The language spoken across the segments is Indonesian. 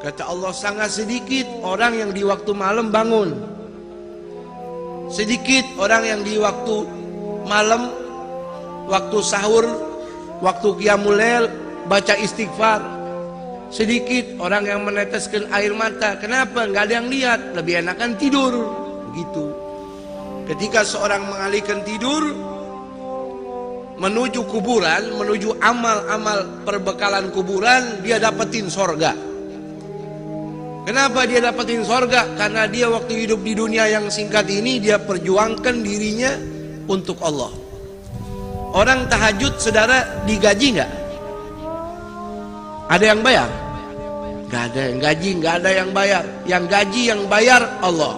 Kata Allah, sangat sedikit orang yang di waktu malam bangun. Sedikit orang yang di waktu malam, waktu sahur, waktu qiyamul lail baca istighfar. Sedikit orang yang meneteskan air mata. Kenapa? Nggak ada yang lihat. Lebih enakan tidur. Begitu. Ketika seorang mengalihkan tidur menuju kuburan, menuju amal-amal perbekalan kuburan, dia dapetin sorga. Kenapa dia dapetin sorga? Karena dia waktu hidup di dunia yang singkat ini, dia perjuangkan dirinya untuk Allah. Orang tahajud, saudara, digaji nggak? Ada yang bayar? Nggak ada yang gaji, nggak ada yang bayar. Yang gaji, yang bayar Allah.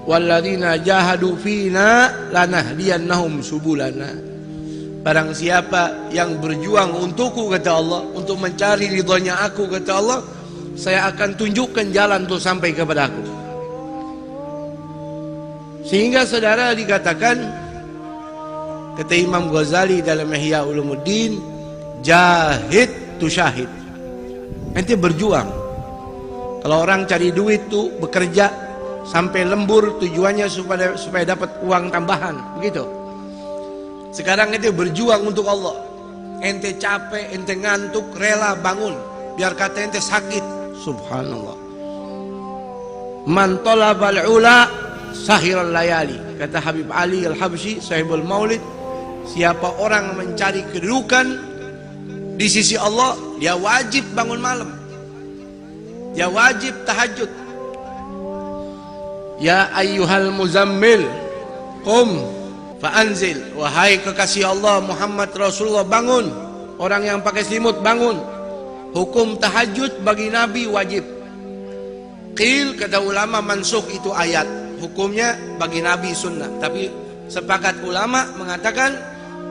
Walladzina jahadu fina lanahdiyannahum subulana. Barang siapa yang berjuang untukku, kata Allah, untuk mencari ridhonya aku, kata Allah, saya akan tunjukkan jalan untuk sampai kepada aku. Sehingga saudara dikatakan, kata Imam Ghazali dalam Ihya Ulumuddin, jahid tu syahid. Ente berjuang. Kalau orang cari duit tuh bekerja sampai lembur, tujuannya supaya dapat uang tambahan, begitu. Sekarang ente berjuang untuk Allah. Ente capek, ente ngantuk, rela bangun. Biar kata ente sakit. Subhanallah. Man talabal ula sahiral layali. Kata Habib Ali Al-Habsyi, sahibul maulid, siapa orang mencari kedudukan di sisi Allah, dia wajib bangun malam. Dia wajib tahajud. Ya ayyuhal muzammil qum fa'anzil. Wahai kekasih Allah Muhammad Rasulullah, bangun. Orang yang pakai selimut, bangun. Hukum tahajud bagi Nabi wajib. Qil, kata ulama, mansukh itu ayat. Hukumnya bagi Nabi sunnah. Tapi sepakat ulama mengatakan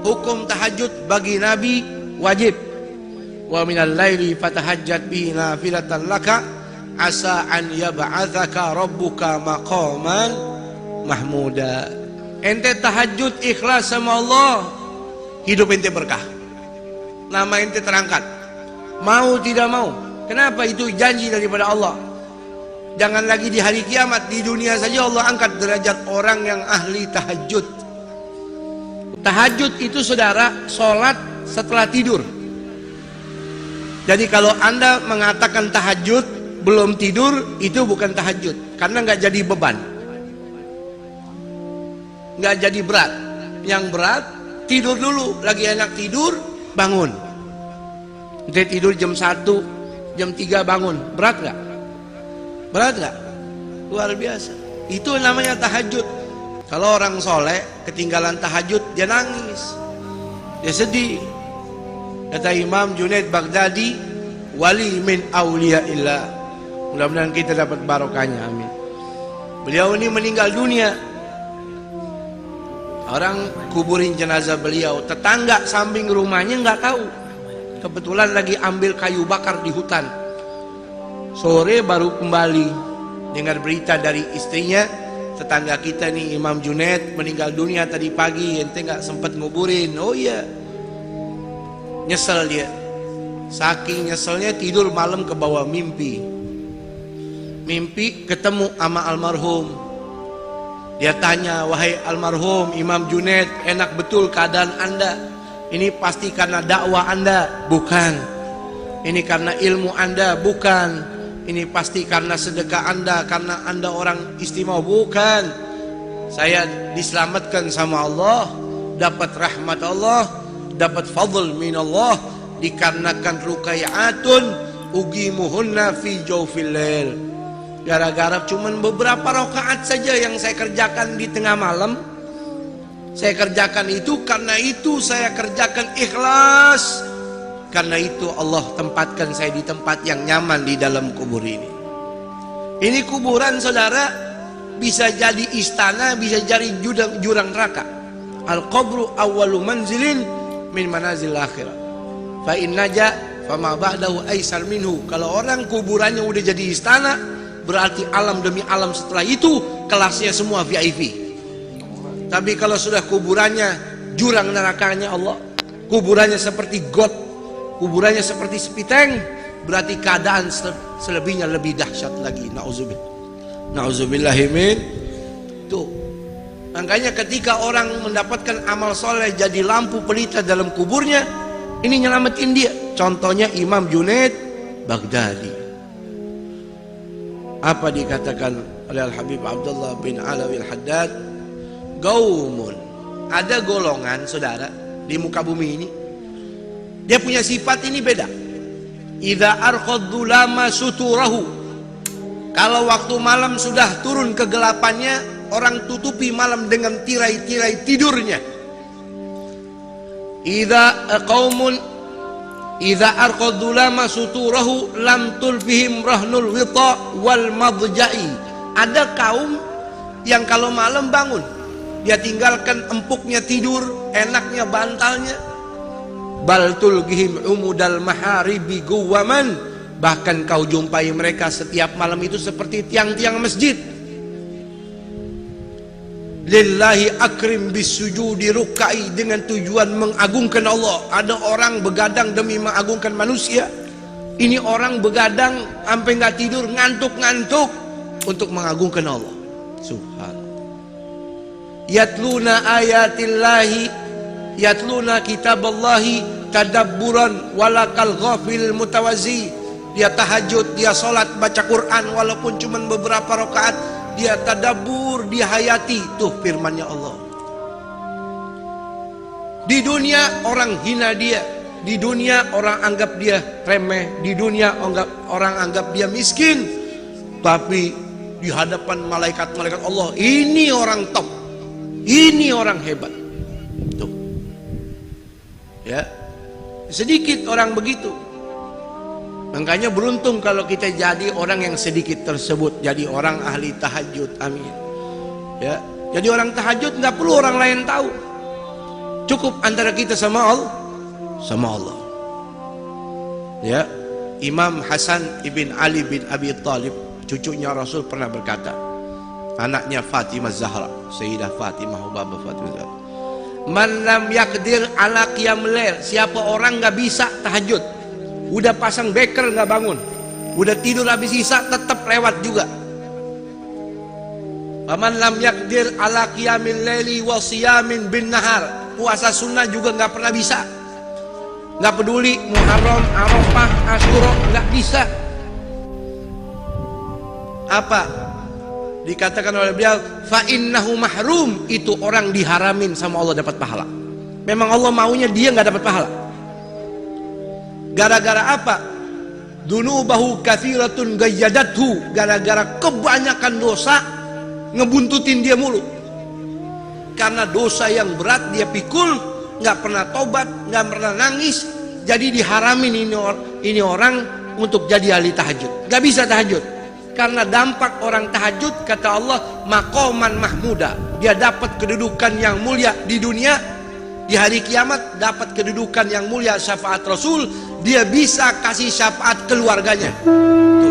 hukum tahajud bagi Nabi wajib. Wa minal laili fatahajjat bihi nafilatan laka asa an yab'atsaka rabbuka maqaman mahmuda. Ente tahajud ikhlas sama Allah, hidup ente berkah. Nama ente terangkat. Mau tidak mau. Kenapa? Itu janji daripada Allah. Jangan lagi di hari kiamat, di dunia saja Allah angkat derajat orang yang ahli tahajud. Tahajud itu, saudara, sholat setelah tidur. Jadi kalau anda mengatakan tahajud belum tidur, itu bukan tahajud. Karena nggak jadi beban, nggak jadi berat. Yang berat, tidur dulu. Lagi enak tidur, bangun. Dia tidur jam 1, jam 3 bangun. Berat gak? Berat gak? Luar biasa. Itu namanya tahajud. Kalau orang soleh ketinggalan tahajud, dia nangis, dia sedih. Kata Imam Junaid Baghdadi, wali min awliyaillah. Mudah-mudahan kita dapat barokahnya, amin. Beliau ini meninggal dunia. Orang kuburin jenazah beliau, tetangga samping rumahnya nggak tahu. Kebetulan lagi ambil kayu bakar di hutan. Sore baru kembali dengar berita dari istrinya, tetangga kita nih Imam Junaid meninggal dunia tadi pagi, ente nggak sempat nguburin. Oh iya, nyesel dia. Saking nyeselnya tidur malam ke bawah mimpi. Mimpi ketemu sama almarhum. Dia tanya, wahai almarhum Imam Junaid, enak betul keadaan anda? Ini pasti karena dakwah anda? Bukan. Ini karena ilmu anda? Bukan. Ini pasti karena sedekah anda, karena anda orang istimewa? Bukan. Saya diselamatkan sama Allah, dapat rahmat Allah, dapat fadl min Allah, dikarenakan rukai'atun ugimuhunna fi jawfil lail. Gara-gara cuman beberapa rakaat saja yang saya kerjakan di tengah malam, saya kerjakan itu, karena itu saya kerjakan ikhlas. Karena itu Allah tempatkan saya di tempat yang nyaman di dalam kubur ini. Ini kuburan, saudara, bisa jadi istana, bisa jadi jurang neraka. Al-qabru awwalu manzilin min manazil akhirah. Fa in naja fama ba'dahu aisar minhu. Kalau orang kuburannya udah jadi istana, berarti alam demi alam setelah itu kelasnya semua VIP. Tapi kalau sudah kuburannya jurang nerakanya Allah, kuburannya seperti got, kuburannya seperti sepiteng, berarti keadaan selebihnya lebih dahsyat lagi. Nauzubillahimin. Tuh. Makanya ketika orang mendapatkan amal soleh jadi lampu pelita dalam kuburnya, ini nyelamatin dia. Contohnya Imam Junaid Baghdadi. Apa dikatakan oleh Al-Habib Abdullah bin Alawi Al-Haddad? Gaumun, ada golongan saudara di muka bumi ini, dia punya sifat ini beda. Idza arqadzulama suturahu, kalau waktu malam sudah turun kegelapannya, orang tutupi malam dengan tirai-tirai tidurnya. Idza arqadzulama suturahu lam tulfihim rahnul wita wal madja'i. Ada kaum yang kalau malam bangun, dia tinggalkan empuknya tidur, enaknya bantalnya. Bal tulgihim umudal maharibi guwaman, bahkan kau jumpai mereka setiap malam itu seperti tiang-tiang masjid. Lillahi akrim bisujudi rukai, dengan tujuan mengagungkan Allah. Ada orang begadang demi mengagungkan manusia. Ini orang begadang sampai nggak tidur, ngantuk-ngantuk untuk mengagungkan Allah. Subhanallah. Yatluna ayatillahi, yatluna kitaballahi tadabburan walakal ghafil mutawazi. Dia tahajud, dia sholat, baca Quran walaupun cuma beberapa rakaat, dia tadabbur, dia hayati. Tuh firmannya Allah. Di dunia orang hina dia, di dunia orang anggap dia remeh, di dunia orang anggap dia miskin, tapi di hadapan malaikat-malaikat Allah, ini orang top, ini orang hebat. Tuh. Ya. Sedikit orang begitu. Makanya beruntung kalau kita jadi orang yang sedikit tersebut, jadi orang ahli tahajud. Amin. Ya. Jadi orang tahajud nggak perlu orang lain tahu. Cukup antara kita sama Allah, sama Allah. Ya. Imam Hasan ibn Ali bin Abi Thalib, cucunya Rasul, pernah berkata, anaknya Fatimah Zahra, Sayyidah Fatimah, Baba Fatimah Zahra, man lam yakdir ala qiyamul lail, siapa orang nggak bisa tahajud, udah pasang beker nggak bangun, udah tidur habis isya tetap lewat juga. Man lam yakdir ala qiyamil laili wa siyamin bin nahar, puasa sunnah juga nggak pernah bisa, nggak peduli Muharram, Arafah, Asyura, nggak bisa. Apa dikatakan oleh beliau? Fa innahu mahrum, itu orang diharamin sama Allah dapat pahala. Memang Allah maunya dia nggak dapat pahala. Gara-gara apa? Dunubahu katsiratun gayyadathu, gara-gara kebanyakan dosa ngebuntutin dia mulu. Karena dosa yang berat dia pikul, nggak pernah tobat, nggak pernah nangis, jadi diharamin ini orang untuk jadi ahli tahajud. Nggak bisa tahajud. Karena dampak orang tahajud, kata Allah, maqaman mahmuda, dia dapat kedudukan yang mulia di dunia, di hari kiamat dapat kedudukan yang mulia, syafaat Rasul, dia bisa kasih syafaat keluarganya. Tuh,